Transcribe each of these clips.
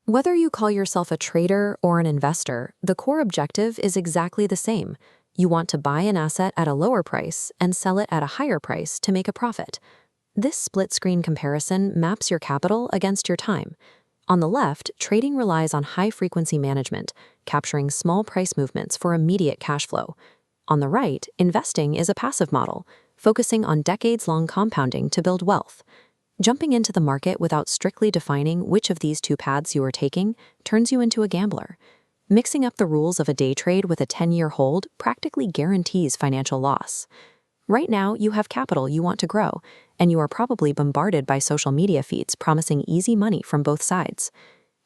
Whether you call yourself a trader or an investor, the core objective is exactly the same. You want to buy an asset at a lower price and sell it at a higher price to make a profit. This split-screen comparison maps your capital against your time. On the left, trading relies on high-frequency management, capturing small price movements for immediate cash flow. On the right, investing is a passive model, focusing on decades-long compounding to build wealth. Jumping into the market without strictly defining which of these two paths you are taking turns you into a gambler. Mixing up the rules of a day trade with a 10-year hold practically guarantees financial loss. Right now, you have capital you want to grow, and you are probably bombarded by social media feeds promising easy money from both sides.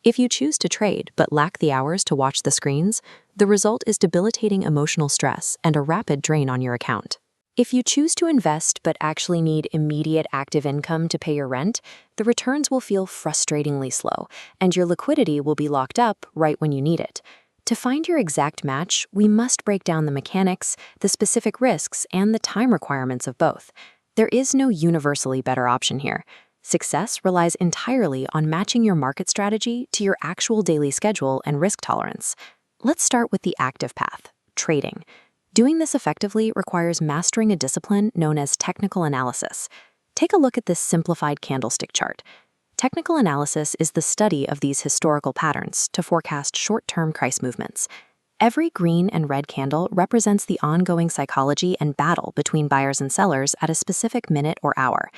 If you choose to trade but lack the hours to watch the screens, the result is debilitating emotional stress and a rapid drain on your account. If you choose to invest but actually need immediate active income to pay your rent, the returns will feel frustratingly slow, and your liquidity will be locked up right when you need it. To find your exact match, we must break down the mechanics, the specific risks, and the time requirements of both. There is no universally better option here. Success relies entirely on matching your market strategy to your actual daily schedule and risk tolerance. Let's start with the active path, trading. Doing this effectively requires mastering a discipline known as technical analysis. Take a look at this simplified candlestick chart. Technical analysis is the study of these historical patterns to forecast short-term price movements. Every green and red candle represents the ongoing psychology and battle between buyers and sellers at a specific minute or hour.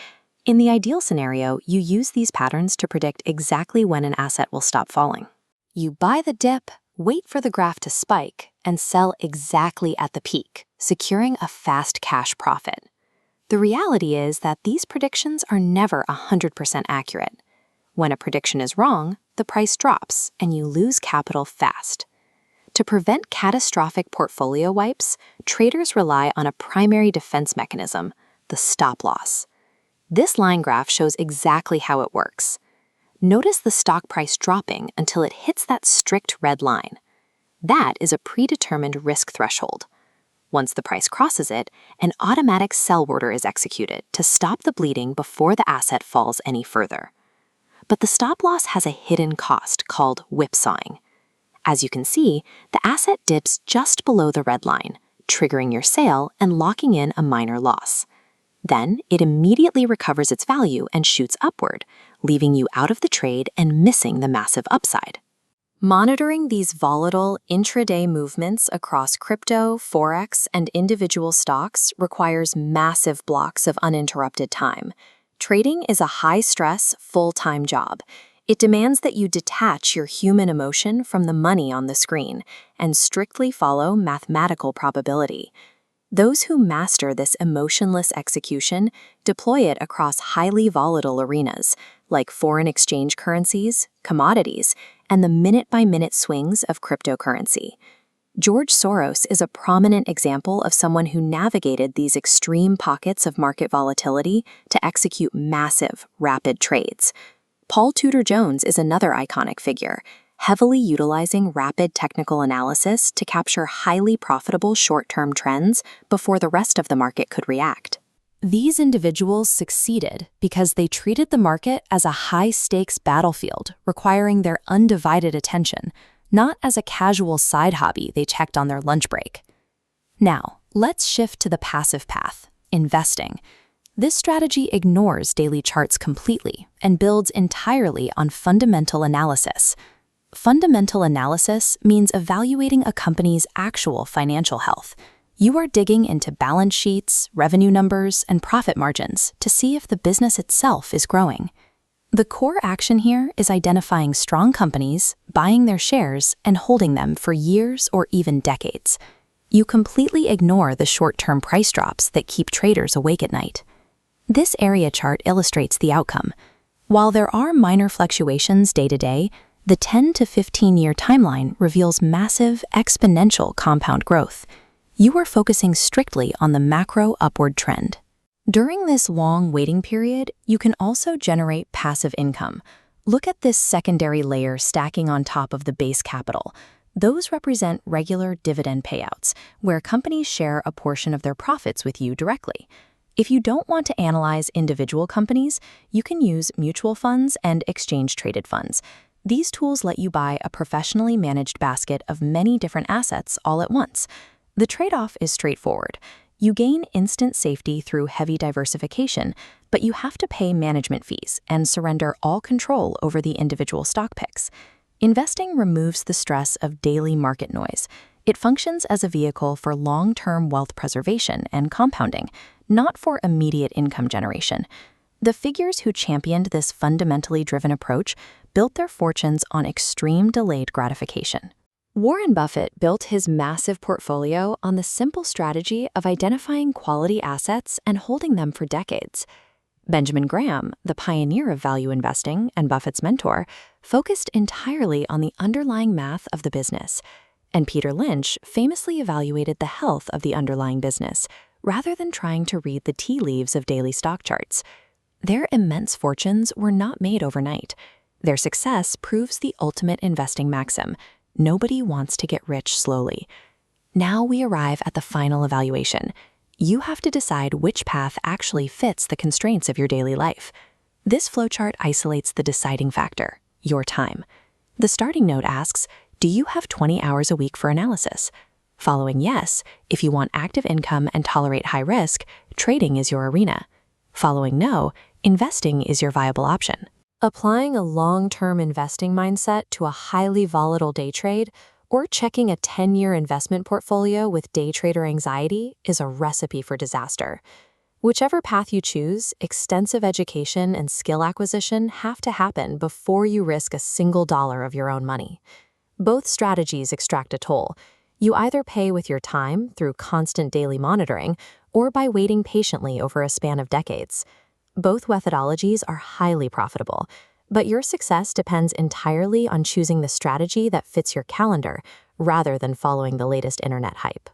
In the ideal scenario, you use these patterns to predict exactly when an asset will stop falling. You buy the dip, wait for the graph to spike, and sell exactly at the peak, securing a fast cash profit. The reality is that these predictions are never 100% accurate. When a prediction is wrong, the price drops and you lose capital fast. To prevent catastrophic portfolio wipes, traders rely on a primary defense mechanism, the stop loss. This line graph shows exactly how it works. Notice the stock price dropping until it hits that strict red line. That is a predetermined risk threshold. Once the price crosses it, an automatic sell order is executed to stop the bleeding before the asset falls any further. But the stop loss has a hidden cost called whipsawing. As you can see, the asset dips just below the red line, triggering your sale and locking in a minor loss. Then it immediately recovers its value and shoots upward, leaving you out of the trade and missing the massive upside. Monitoring these volatile intraday movements across crypto, forex, and individual stocks requires massive blocks of uninterrupted time. Trading is a high-stress, full-time job. It demands that you detach your human emotion from the money on the screen and strictly follow mathematical probability. Those who master this emotionless execution deploy it across highly volatile arenas, like foreign exchange currencies, commodities, and the minute-by-minute swings of cryptocurrency. George Soros is a prominent example of someone who navigated these extreme pockets of market volatility to execute massive, rapid trades. Paul Tudor Jones is another iconic figure, heavily utilizing rapid technical analysis to capture highly profitable short-term trends before the rest of the market could react. These individuals succeeded because they treated the market as a high-stakes battlefield requiring their undivided attention, not as a casual side hobby they checked on their lunch break. Now, let's shift to the passive path, investing. This strategy ignores daily charts completely and builds entirely on fundamental analysis. Fundamental analysis means evaluating a company's actual financial health. You are digging into balance sheets, revenue numbers, and profit margins to see if the business itself is growing. The core action here is identifying strong companies, buying their shares, and holding them for years or even decades. You completely ignore the short-term price drops that keep traders awake at night. This area chart illustrates the outcome. While there are minor fluctuations day to day, the 10 to 15-year timeline reveals massive, exponential compound growth. You are focusing strictly on the macro upward trend. During this long waiting period, you can also generate passive income. Look at this secondary layer stacking on top of the base capital. Those represent regular dividend payouts, where companies share a portion of their profits with you directly. If you don't want to analyze individual companies, you can use mutual funds and exchange-traded funds. These tools let you buy a professionally managed basket of many different assets all at once. The trade-off is straightforward. You gain instant safety through heavy diversification, but you have to pay management fees and surrender all control over the individual stock picks. Investing removes the stress of daily market noise. It functions as a vehicle for long-term wealth preservation and compounding, not for immediate income generation. The figures who championed this fundamentally driven approach built their fortunes on extreme delayed gratification. Warren Buffett built his massive portfolio on the simple strategy of identifying quality assets and holding them for decades. Benjamin Graham, the pioneer of value investing and Buffett's mentor, focused entirely on the underlying math of the business. And Peter Lynch famously evaluated the health of the underlying business, rather than trying to read the tea leaves of daily stock charts. Their immense fortunes were not made overnight. Their success proves the ultimate investing maxim: nobody wants to get rich slowly. Now we arrive at the final evaluation. You have to decide which path actually fits the constraints of your daily life. This flowchart isolates the deciding factor: your time. The starting node asks, do you have 20 hours a week for analysis? Following yes, if you want active income and tolerate high risk, trading is your arena. Following no, investing is your viable option. Applying a long-term investing mindset to a highly volatile day trade or checking a 10-year investment portfolio with day trader anxiety is a recipe for disaster. Whichever path you choose, extensive education and skill acquisition have to happen before you risk a single dollar of your own money. Both strategies extract a toll. You either pay with your time through constant daily monitoring or by waiting patiently over a span of decades. Both methodologies are highly profitable, but your success depends entirely on choosing the strategy that fits your calendar rather than following the latest internet hype.